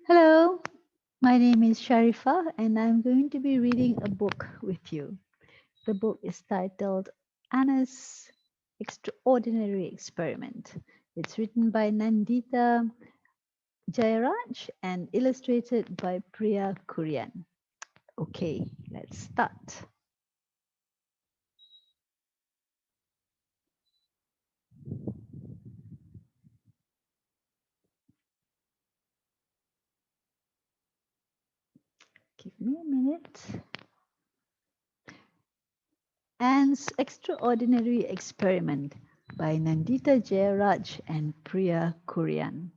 Hello, my name is Sharifah and I'm going to be reading a book with you. The book is titled Anna's Extraordinary Experiment. It's written by Nandita Jayaraj and illustrated by Priya Kurian. Okay, let's start. Give me a minute. Anne's Extraordinary Experiment by Nandita Jayaraj and Priya Kurian.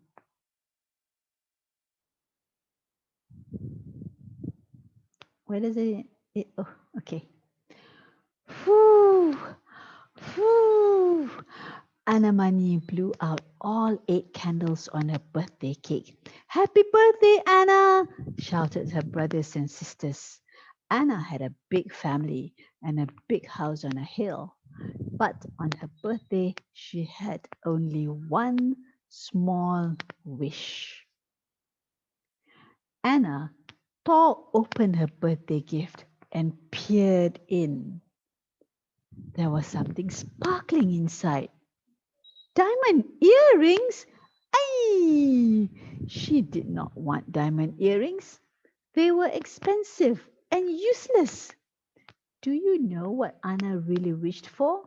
Where does it oh, okay. Whew, whew. Anamani blew out all 8 candles on her birthday cake. Happy birthday, Anna! Shouted her brothers and sisters. Anna had a big family and a big house on a hill. But on her birthday, she had only one small wish. Anna tore open her birthday gift and peered in. There was something sparkling inside. Diamond earrings? Ay! She did not want diamond earrings. They were expensive and useless. Do you know what Anna really wished for?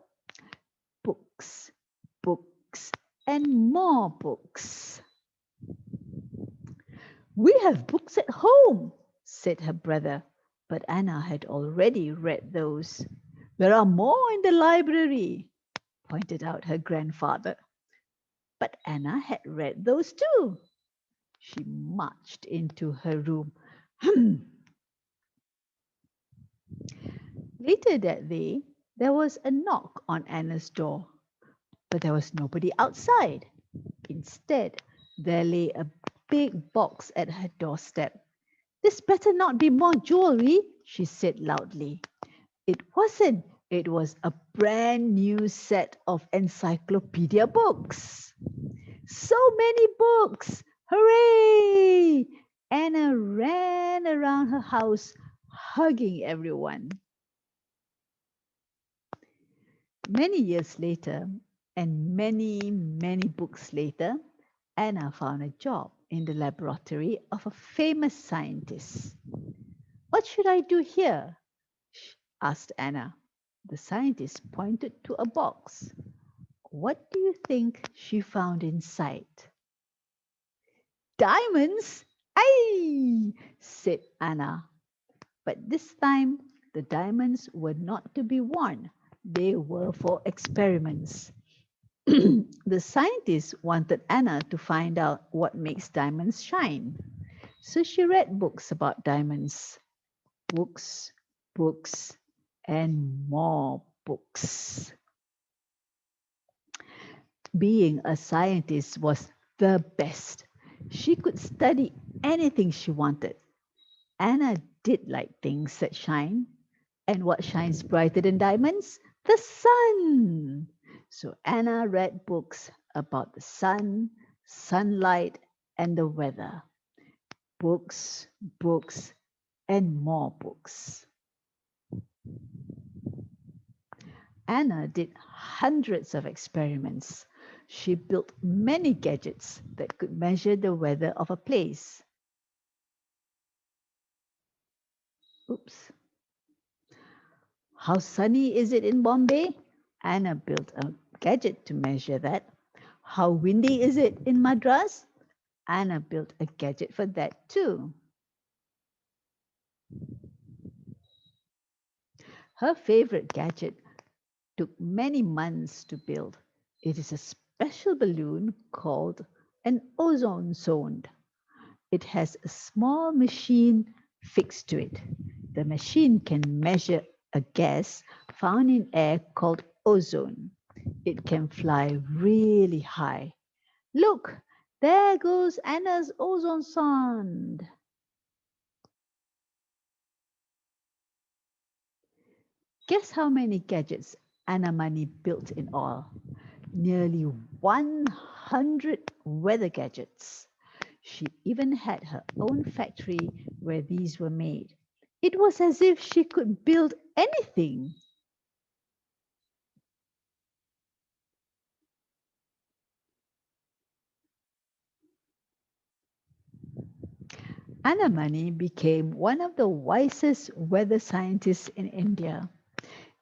Books, books, and more books. We have books at home, said her brother, but Anna had already read those. There are more in the library, pointed out her grandfather. But Anna had read those too. She marched into her room. Later that day, there was a knock on Anna's door, but there was nobody outside. Instead, there lay a big box at her doorstep. This better not be more jewelry, she said loudly. It wasn't. It was a brand new set of encyclopedia books. So many books! Hooray! Anna ran around her house, hugging everyone. Many years later, and many books later, Anna found a job in the laboratory of a famous scientist. What should I do here? Asked Anna. The scientist pointed to a box. What do you think she found inside? Diamonds? Aye, said Anna. But this time, the diamonds were not to be worn. They were for experiments. The scientists wanted Anna to find out what makes diamonds shine. So she read books about diamonds. Books, books, and more books. Being a scientist was the best. She could study anything she wanted. Anna did like things that shine. And what shines brighter than diamonds? The sun. So Anna read books about the sun, sunlight, and the weather. Books, books, and more books. Anna did hundreds of experiments. She built many gadgets that could measure the weather of a place. Oops. How sunny is it in Bombay? Anna built a gadget to measure that. How windy is it in Madras? Anna built a gadget for that too. Her favorite gadget took many months to build. It is a special balloon called an ozone sonde. It has a small machine fixed to it. The machine can measure a gas found in air called ozone. It can fly really high. Look, there goes Anna's ozone sonde. Guess how many gadgets Anna Mani built in all? Nearly 100 weather gadgets. She even had her own factory where these were made. It was as if she could build anything. Anamani became one of the wisest weather scientists in India.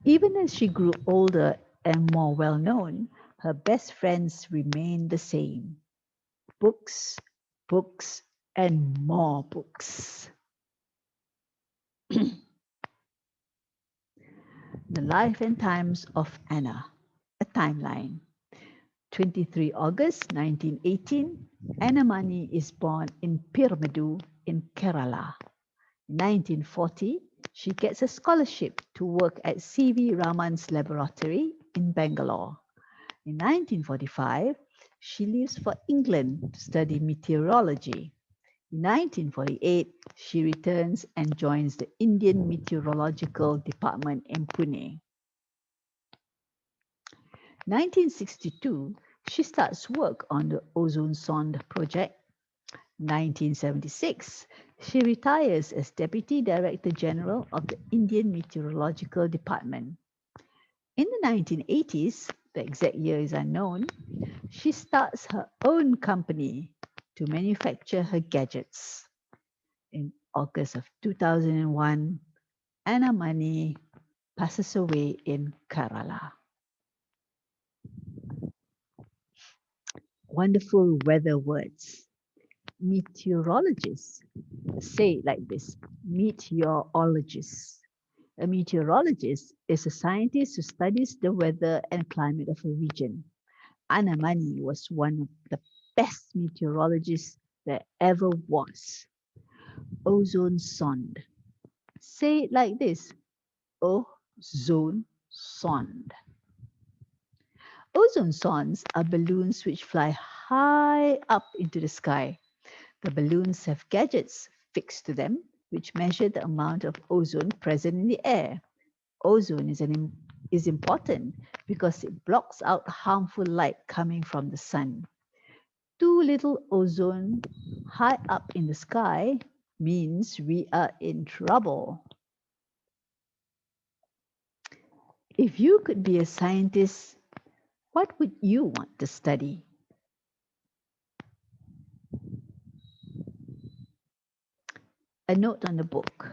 Even as she grew older and more well known, her best friends remained the same: books, books, and more books. The Life and Times of Anna, a timeline. 23 August 1918, Anna Mani is born in Pirmadu in Kerala. In 1940, she gets a scholarship to work at C.V. Raman's laboratory in Bangalore. In 1945, she leaves for England to study meteorology. In 1948, she returns and joins the Indian Meteorological Department in Pune. 1962, she starts work on the ozone sonde project. 1976, she retires as Deputy Director General of the Indian Meteorological Department. In the 1980s, the exact year is unknown, she starts her own company to manufacture her gadgets. In August of 2001, Anna Mani passes away in Kerala. Wonderful weather words. Meteorologists say it like this: meteorologists. A meteorologist is a scientist who studies the weather and climate of a region. Anna Mani was one of the best meteorologists there ever was. Ozone sonde. Say it like this: ozone sonde. Ozone sondes are balloons which fly high up into the sky. The balloons have gadgets fixed to them which measure the amount of ozone present in the air. Ozone is important because it blocks out harmful light coming from the sun. Too little ozone high up in the sky means we are in trouble. If you could be a scientist, what would you want to study? A note on the book.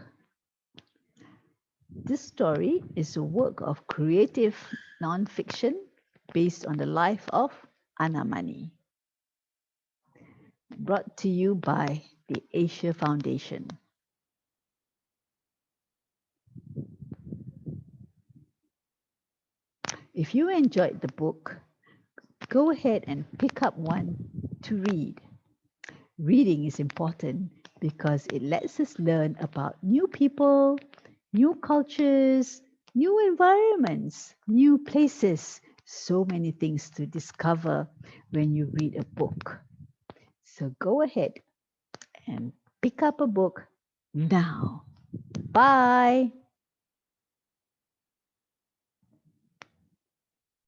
This story is a work of creative nonfiction based on the life of Anna Mani, brought to you by the Asia Foundation. If you enjoyed the book, go ahead and pick up one to read. Reading is important because it lets us learn about new people, new cultures, new environments, new places. So many things to discover when you read a book. So go ahead and pick up a book now. Bye.